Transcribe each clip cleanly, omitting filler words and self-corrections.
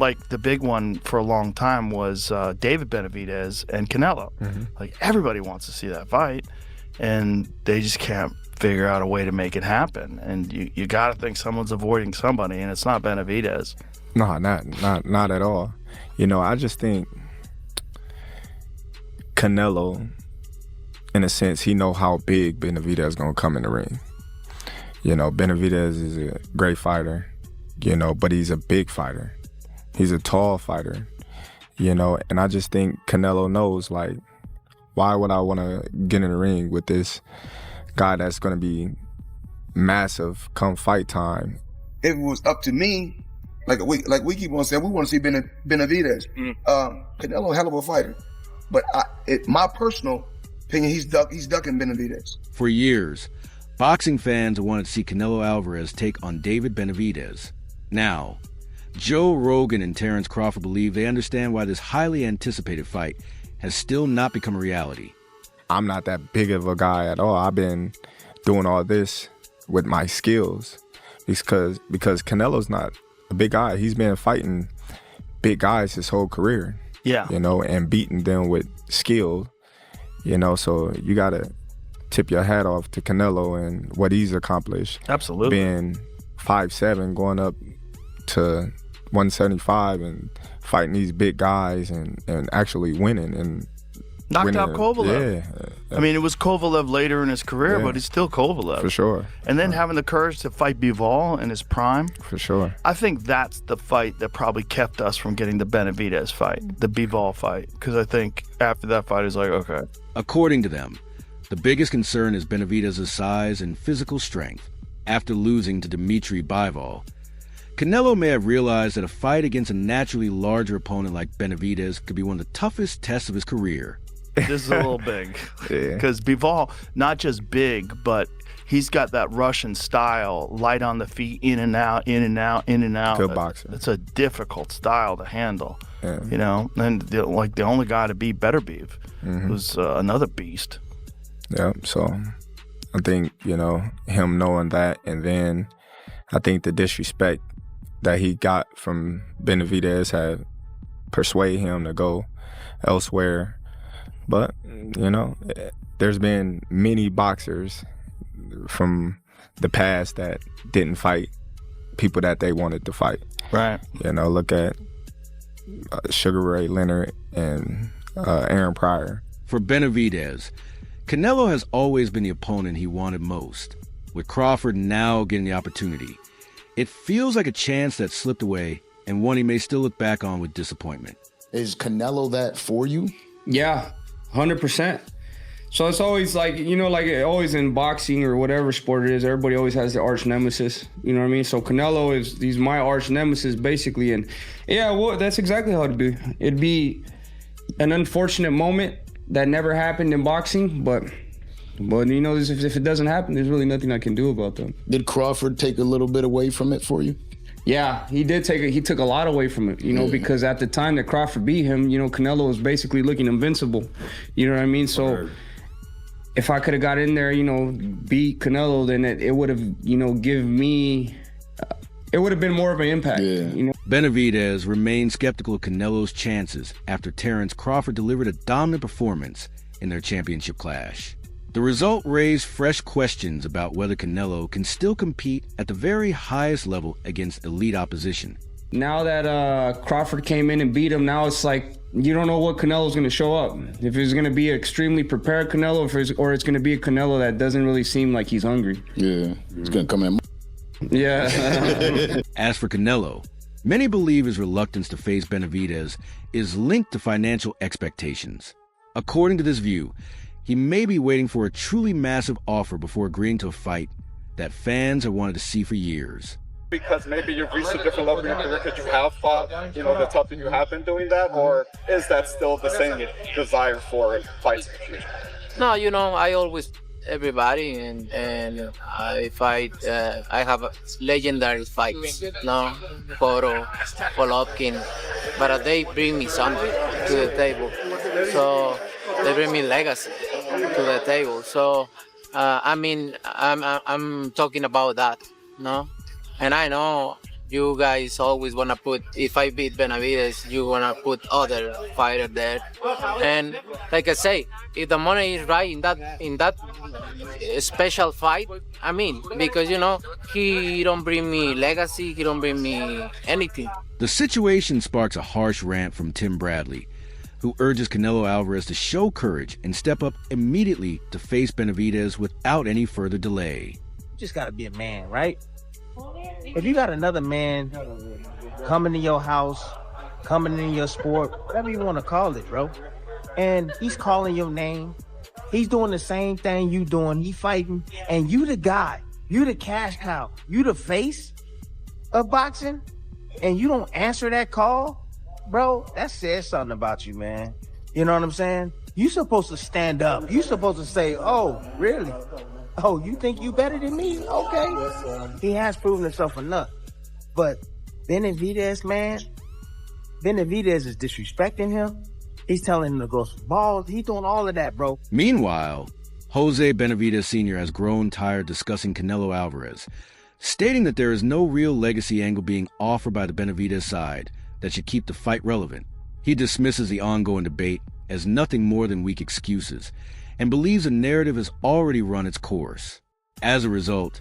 like the big one for a long time was David Benavidez and Canelo. Like everybody wants to see that fight, and they just can't figure out a way to make it happen. And you got to think someone's avoiding somebody, and it's not Benavidez. No, not at all. You know, I just think Canelo, in a sense, he know how big Benavidez is gonna come in the ring. You know, Benavidez is a great fighter, you know, but he's a big fighter. He's a tall fighter, you know, and I just think Canelo knows, like, why would I want to get in the ring with this guy that's going to be massive come fight time? If it was up to me, like we keep on saying, we want to see Benavidez. Canelo, hell of a fighter. But my personal opinion, he's ducking Benavidez. For years, boxing fans wanted to see Canelo Alvarez take on David Benavidez. Now, Joe Rogan and Terence Crawford believe they understand why this highly anticipated fight has still not become a reality. I'm not that big of a guy at all. I've been doing all this with my skills because Canelo's not a big guy. He's been fighting big guys his whole career. Yeah. You know, and beating them with skill. You know, so you got to tip your hat off to Canelo and what he's accomplished. Absolutely. Being 5'7", going up to 175 and fighting these big guys and actually winning. And knocked out Kovalev. Yeah. I mean, it was Kovalev later in his career, but he's still Kovalev. For sure. And then having the courage to fight Bivol in his prime. For sure. I think that's the fight that probably kept us from getting the Benavidez fight, the Bivol fight, because I think after that fight, it's like, okay. According to them, the biggest concern is Benavidez' size and physical strength. After losing to Dmitry Bivol, Canelo may have realized that a fight against a naturally larger opponent like Benavidez could be one of the toughest tests of his career. This is a little big. Because Bivol, not just big, but he's got that Russian style, light on the feet, in and out, in and out, in and out. Good boxer. It's a difficult style to handle, Yeah. you know? And the only guy to beat Beterbiev was another beast. Yeah, so I think, you know, him knowing that, and then I think the disrespect that he got from Benavidez had persuaded him to go elsewhere. But, you know, there's been many boxers from the past that didn't fight people that they wanted to fight. Right. You know, look at Sugar Ray Leonard and Aaron Pryor. For Benavidez, Canelo has always been the opponent he wanted most. With Crawford now getting the opportunity, it feels like a chance that slipped away and one he may still look back on with disappointment. Is Canelo that for you? Yeah, 100%. So it's always like, you know, like always in boxing or whatever sport it is, everybody always has their arch nemesis. You know what I mean? So Canelo he's my arch nemesis basically. And yeah, well, that's exactly how it'd be. It'd be an unfortunate moment that never happened in boxing, but you know, if it doesn't happen, there's really nothing I can do about them. Did Crawford take a little bit away from it for you? Yeah, he did he took a lot away from it, you know, because at the time that Crawford beat him, you know, Canelo was basically looking invincible. You know what I mean? So if I could have got in there, you know, beat Canelo, then it would have, you know, it would have been more of an impact. Yeah. You know? Benavidez remained skeptical of Canelo's chances after Terence Crawford delivered a dominant performance in their championship clash. The result raised fresh questions about whether Canelo can still compete at the very highest level against elite opposition. Now that Crawford came in and beat him, now it's like you don't know what Canelo's going to show up. If it's going to be an extremely prepared Canelo, or it's going to be a Canelo that doesn't really seem like he's hungry. Yeah, he's going to come in. Yeah. As for Canelo, many believe his reluctance to face Benavidez is linked to financial expectations. According to this view, he may be waiting for a truly massive offer before agreeing to a fight that fans have wanted to see for years. Because maybe you've reached a different level in your career because you have fought, you know, the tough and you have been doing that, or is that still the same desire for fights in the future? No, you know, I always everybody and I fight. I have legendary fights, no, Poro, Golovkin, but they bring me something to the table. So they bring me legacy to the table. So I mean, I'm talking about that, no, and I know you guys always wanna put, if I beat Benavidez, you wanna put other fighter there. And like I say, if the money is right in that special fight, I mean, because he don't bring me legacy, he don't bring me anything. The situation sparks a harsh rant from Tim Bradley, who urges Canelo Alvarez to show courage and step up immediately to face Benavidez without any further delay. You just gotta be a man, right? If you got another man coming to your house, coming in your sport, whatever you want to call it, bro, and he's calling your name, he's doing the same thing you doing, he fighting, and you the guy, you the cash cow, you the face of boxing, and you don't answer that call, bro, that says something about you, man. You know what I'm saying? You supposed to stand up. You supposed to say, oh, really? Oh, you think you better than me? Okay. He has proven himself enough. But Benavidez, man, Benavidez is disrespecting him. He's telling him to go some balls. He's doing all of that, bro. Meanwhile, Jose Benavidez Sr. has grown tired discussing Canelo Alvarez, stating that there is no real legacy angle being offered by the Benavidez side that should keep the fight relevant. He dismisses the ongoing debate as nothing more than weak excuses and believes the narrative has already run its course. As a result,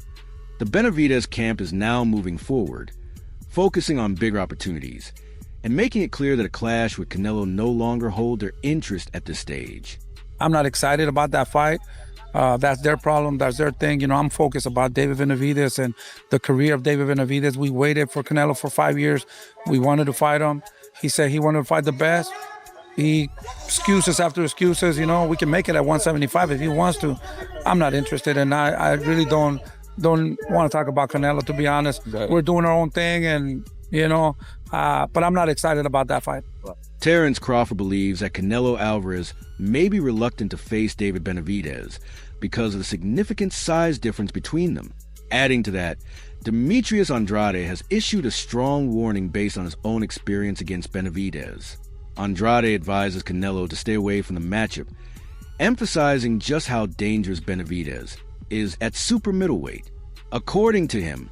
the Benavidez camp is now moving forward, focusing on bigger opportunities and making it clear that a clash with Canelo no longer hold their interest at this stage. I'm not excited about that fight. That's their problem. That's their thing. I'm focused about David Benavidez and the career of David Benavidez. We waited for Canelo for 5 years. We wanted to fight him. He said he wanted to fight the best. He excuses after excuses. We can make it at 175 if he wants to. I'm not interested, and I really don't want to talk about Canelo, to be honest. We're doing our own thing, and but I'm not excited about that fight. Terrence Crawford believes that Canelo Alvarez may be reluctant to face David Benavidez because of the significant size difference between them. Adding to that, Demetrius Andrade has issued a strong warning based on his own experience against Benavidez. Andrade advises Canelo to stay away from the matchup, emphasizing just how dangerous Benavidez is at super middleweight. According to him,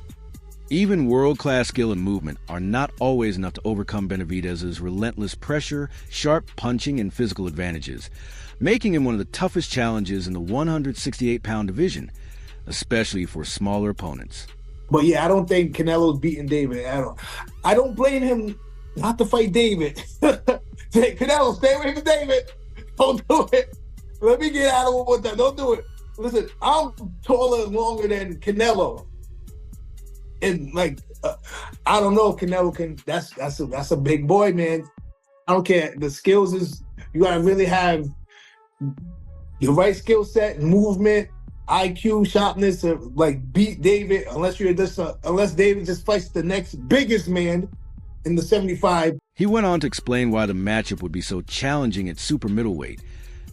even world-class skill and movement are not always enough to overcome Benavidez's relentless pressure, sharp punching, and physical advantages, making him one of the toughest challenges in the 168-pound division, especially for smaller opponents. But yeah, I don't think Canelo's beating David. I don't blame him not to fight David. Canelo, stay away from David. Don't do it. Let me get out of it with that. Don't do it. Listen, I'm taller and longer than Canelo. And I don't know if Canelo can. That's a big boy, man. I don't care. The skills is, you gotta really have the right skill set, movement, IQ, sharpness to beat David. Unless David just fights the next biggest man in the 75. He went on to explain why the matchup would be so challenging at super middleweight,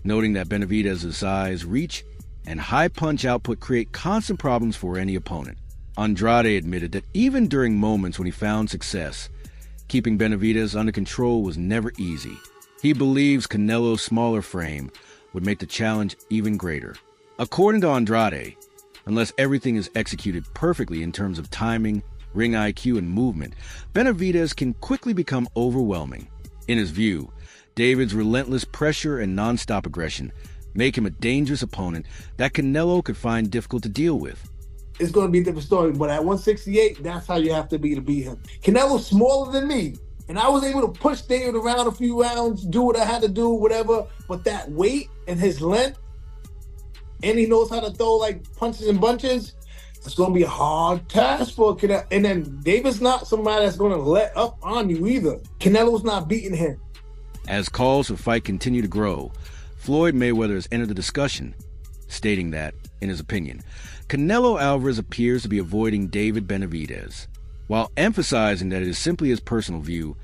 noting that Benavidez's size, reach, and high punch output create constant problems for any opponent. Andrade admitted that even during moments when he found success, keeping Benavidez under control was never easy. He believes Canelo's smaller frame would make the challenge even greater. According to Andrade, unless everything is executed perfectly in terms of timing, ring IQ, and movement, Benavidez can quickly become overwhelming. In his view, David's relentless pressure and nonstop aggression make him a dangerous opponent that Canelo could find difficult to deal with. It's going to be a different story, but at 168, that's how you have to be to beat him. Canelo's smaller than me, and I was able to push David around a few rounds, do what I had to do, whatever, but that weight and his length, and he knows how to throw punches and bunches, it's going to be a hard task for Canelo. And then David's not somebody that's going to let up on you either. Canelo's not beating him. As calls for fight continue to grow, Floyd Mayweather has entered the discussion, stating that, in his opinion, Canelo Alvarez appears to be avoiding David Benavidez. While emphasizing that it is simply his personal view,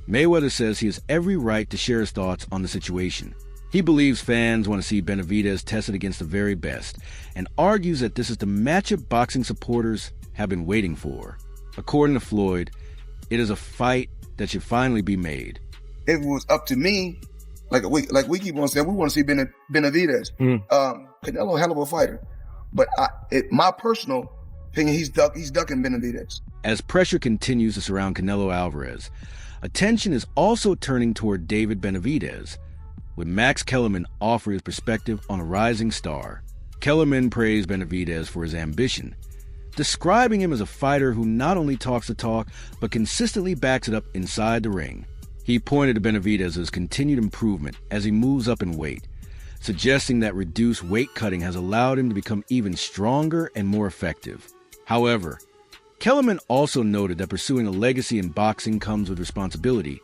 Mayweather says he has every right to share his thoughts on the situation. He believes fans want to see Benavidez tested against the very best, and argues that this is the matchup boxing supporters have been waiting for. According to Floyd, it is a fight that should finally be made. If it was up to me, like we keep on saying, we want to see Benavidez. Canelo, hell of a fighter. But my personal opinion, he's ducking Benavidez. As pressure continues to surround Canelo Alvarez, attention is also turning toward David Benavidez, with Max Kellerman offering his perspective on a rising star. Kellerman praised Benavidez for his ambition, describing him as a fighter who not only talks the talk, but consistently backs it up inside the ring. He pointed to Benavidez's continued improvement as he moves up in weight, suggesting that reduced weight cutting has allowed him to become even stronger and more effective. However, Kellerman also noted that pursuing a legacy in boxing comes with responsibility,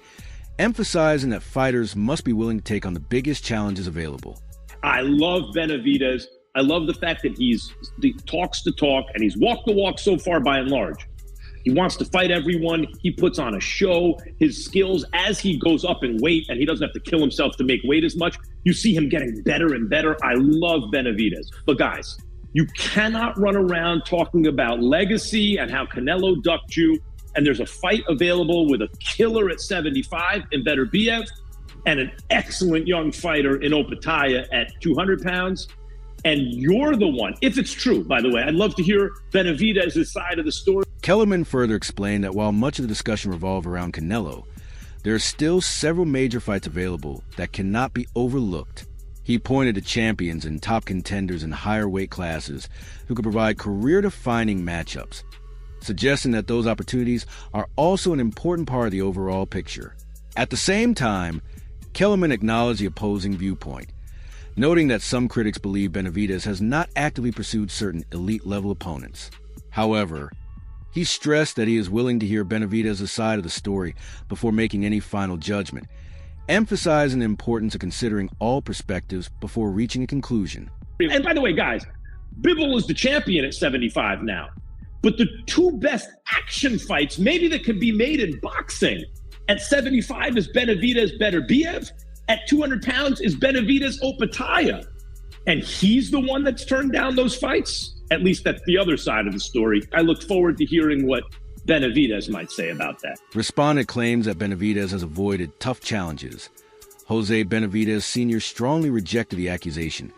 emphasizing that fighters must be willing to take on the biggest challenges available. I love Benavidez. I love the fact that he talks the talk and he's walked the walk so far by and large. He wants to fight everyone. He puts on a show. His skills, as he goes up in weight and he doesn't have to kill himself to make weight as much, you see him getting better and better. I love Benavidez. But guys, you cannot run around talking about legacy and how Canelo ducked you, and there's a fight available with a killer at 75 in Benavidez and an excellent young fighter in Opataya at 200 pounds. And you're the one, if it's true, by the way, I'd love to hear Benavidez's side of the story. Kellerman further explained that while much of the discussion revolved around Canelo, there are still several major fights available that cannot be overlooked. He pointed to champions and top contenders in higher weight classes who could provide career-defining matchups, suggesting that those opportunities are also an important part of the overall picture. At the same time, Kellerman acknowledged the opposing viewpoint, noting that some critics believe Benavidez has not actively pursued certain elite-level opponents. However, he stressed that he is willing to hear Benavidez's side of the story before making any final judgment, emphasizing the importance of considering all perspectives before reaching a conclusion. And by the way, guys, Bivol is the champion at 75 now. But the two best action fights maybe that could be made in boxing at 75 is Benavidez-Beterbiev. At 200 pounds is Benavidez-Opataya. And he's the one that's turned down those fights. At least that's the other side of the story. I look forward to hearing what Benavidez might say about that. Respondent claims that Benavidez has avoided tough challenges. Jose Benavidez Sr. strongly rejected the accusation,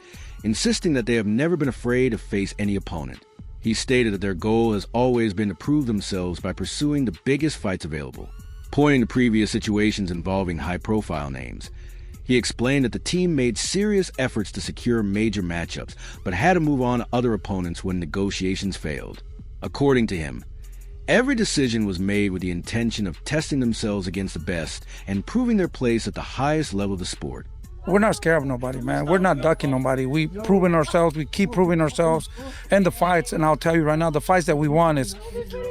insisting that they have never been afraid to face any opponent. He stated that their goal has always been to prove themselves by pursuing the biggest fights available. Pointing to previous situations involving high-profile names, he explained that the team made serious efforts to secure major matchups, but had to move on to other opponents when negotiations failed. According to him, every decision was made with the intention of testing themselves against the best and proving their place at the highest level of the sport. We're not scared of nobody, man. We're not ducking nobody. We've proven ourselves. We keep proving ourselves. And the fights, and I'll tell you right now, the fights that we want is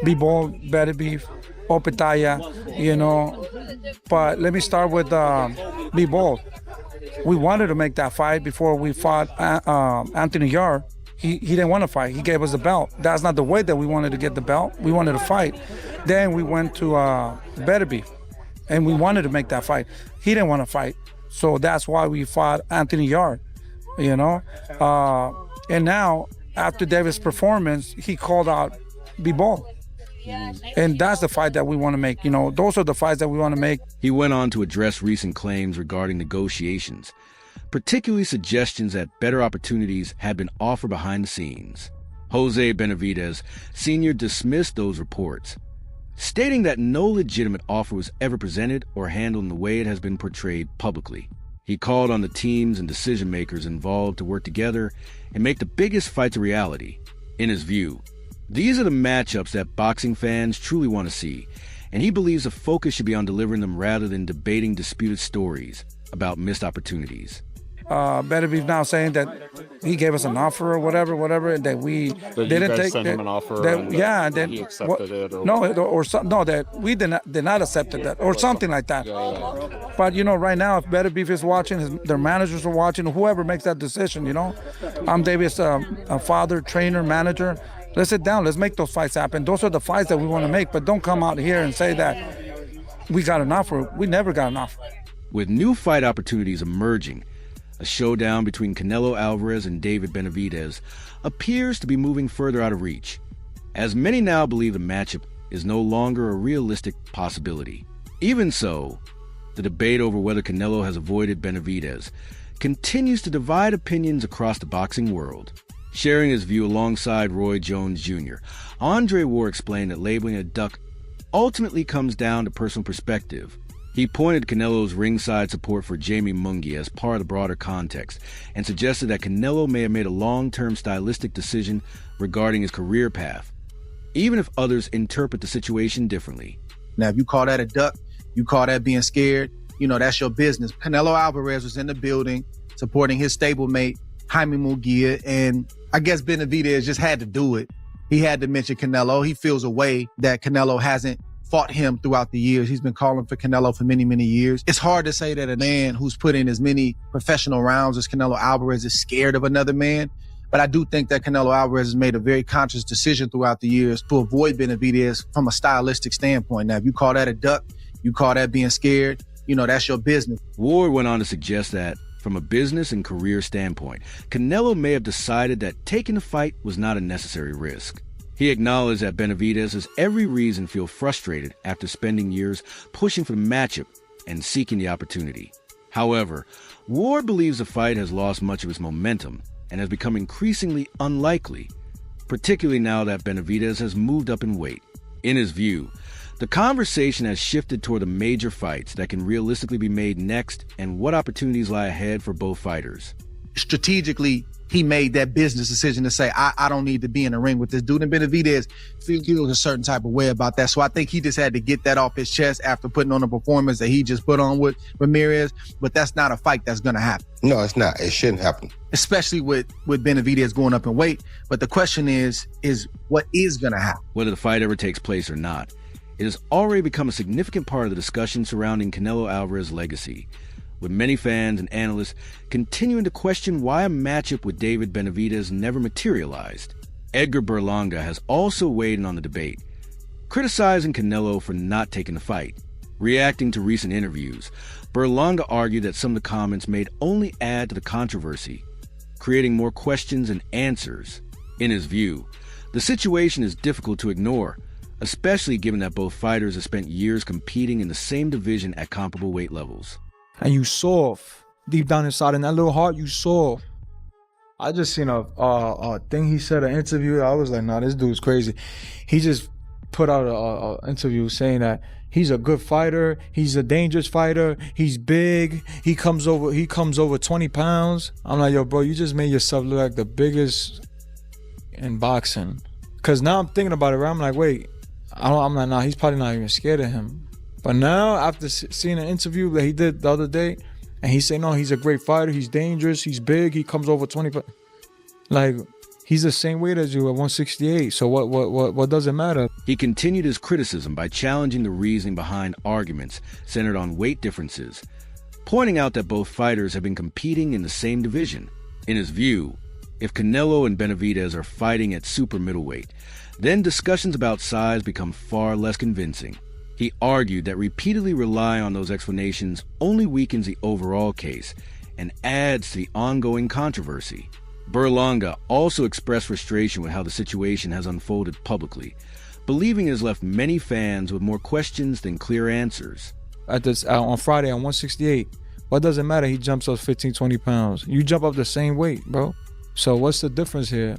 Bivol, Beterbiev, Opataya, you know. But let me start with Bivol. We wanted to make that fight before we fought Anthony Yarde. He didn't want to fight. He gave us the belt. That's not the way that we wanted to get the belt. We wanted to fight. Then we went to Beterbiev, and we wanted to make that fight. He didn't want to fight. So that's why we fought Anthony Yarde, you know. And now, after David's performance, he called out Bivol. And that's the fight that we want to make. You know, those are the fights that we want to make. He went on to address recent claims regarding negotiations, particularly suggestions that better opportunities had been offered behind the scenes. Jose Benavidez Sr. dismissed those reports, stating that no legitimate offer was ever presented or handled in the way it has been portrayed publicly. He called on the teams and decision-makers involved to work together and make the biggest fights a reality. In his view, these are the matchups that boxing fans truly want to see, and he believes the focus should be on delivering them rather than debating disputed stories about missed opportunities. Benavidez now saying that he gave us an offer or whatever, and that we didn't take. Sent him an offer. Then he accepted it. Or that we did not accept that, or something like that. Yeah. But you know, right now, if Benavidez is watching, their managers are watching, whoever makes that decision, you know, I'm David's father, trainer, manager. Let's sit down. Let's make those fights happen. Those are the fights that we want to make. But don't come out here and say that we got an offer. We never got an offer. With new fight opportunities emerging, a showdown between Canelo Alvarez and David Benavidez appears to be moving further out of reach, as many now believe the matchup is no longer a realistic possibility. Even so, the debate over whether Canelo has avoided Benavidez continues to divide opinions across the boxing world. Sharing his view alongside Roy Jones Jr., Andre Ward explained that labeling a duck ultimately comes down to personal perspective. He pointed Canelo's ringside support for Jamie Munguia as part of the broader context and suggested that Canelo may have made a long-term stylistic decision regarding his career path, even if others interpret the situation differently. Now, if you call that a duck, you call that being scared, that's your business. Canelo Alvarez was in the building supporting his stablemate, Jaime Munguia, and I guess Benavidez just had to do it. He had to mention Canelo. He feels a way that Canelo hasn't fought him throughout the years. He's been calling for Canelo for many, many years. It's hard to say that a man who's put in as many professional rounds as Canelo Alvarez is scared of another man. But I do think that Canelo Alvarez has made a very conscious decision throughout the years to avoid Benavidez from a stylistic standpoint. Now, if you call that a duck, you call that being scared, that's your business. Ward went on to suggest that, from a business and career standpoint, Canelo may have decided that taking the fight was not a necessary risk. He acknowledged that Benavidez has every reason to feel frustrated after spending years pushing for the matchup and seeking the opportunity. However, Ward believes the fight has lost much of its momentum and has become increasingly unlikely, particularly now that Benavidez has moved up in weight. In his view, the conversation has shifted toward the major fights that can realistically be made next and what opportunities lie ahead for both fighters. Strategically, he made that business decision to say, I don't need to be in the ring with this dude. And Benavidez feels a certain type of way about that. So I think he just had to get that off his chest after putting on the performance that he just put on with Ramirez. But that's not a fight that's going to happen. No, it's not. It shouldn't happen. Especially with Benavidez going up in weight. But the question is what is going to happen? Whether the fight ever takes place or not, it has already become a significant part of the discussion surrounding Canelo Alvarez's legacy, with many fans and analysts continuing to question why a matchup with David Benavidez never materialized. Edgar Berlanga has also weighed in on the debate, criticizing Canelo for not taking the fight. Reacting to recent interviews, Berlanga argued that some of the comments made only add to the controversy, creating more questions than answers. In his view, the situation is difficult to ignore, especially given that both fighters have spent years competing in the same division at comparable weight levels. And you saw deep down inside in that little heart, you saw. I just seen a thing he said, an interview. I was like, nah, this dude's crazy. He just put out a interview saying that he's a good fighter. He's a dangerous fighter. He's big. He comes over 20 pounds. I'm like, yo, bro, you just made yourself look like the biggest in boxing. Cause now I'm thinking about it, right? I'm like, wait, I'm like, nah, he's probably not even scared of him. But now, after seeing an interview that he did the other day, and he said, no, he's a great fighter, he's dangerous, he's big, he comes over 20. Like, he's the same weight as you at 168, so what does it matter? He continued his criticism by challenging the reasoning behind arguments centered on weight differences, pointing out that both fighters have been competing in the same division. In his view, if Canelo and Benavidez are fighting at super middleweight, then discussions about size become far less convincing. He argued that repeatedly relying on those explanations only weakens the overall case and adds to the ongoing controversy. Berlanga also expressed frustration with how the situation has unfolded publicly, believing it has left many fans with more questions than clear answers. On Friday on 168, what does it matter? He jumps up 15, 20 pounds. You jump up the same weight, bro. So what's the difference here?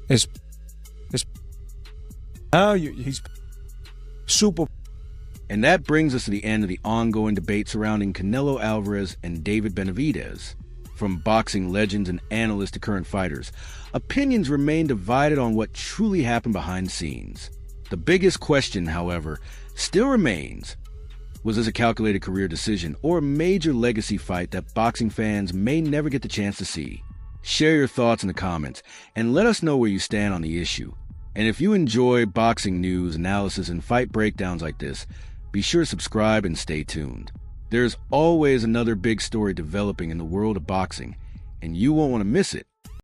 It's now he's super. And that brings us to the end of the ongoing debate surrounding Canelo Alvarez and David Benavidez. From boxing legends and analysts to current fighters, opinions remain divided on what truly happened behind the scenes. The biggest question, however, still remains: was this a calculated career decision or a major legacy fight that boxing fans may never get the chance to see? Share your thoughts in the comments and let us know where you stand on the issue. And if you enjoy boxing news, analysis, and fight breakdowns like this, be sure to subscribe and stay tuned. There's always another big story developing in the world of boxing, and you won't want to miss it.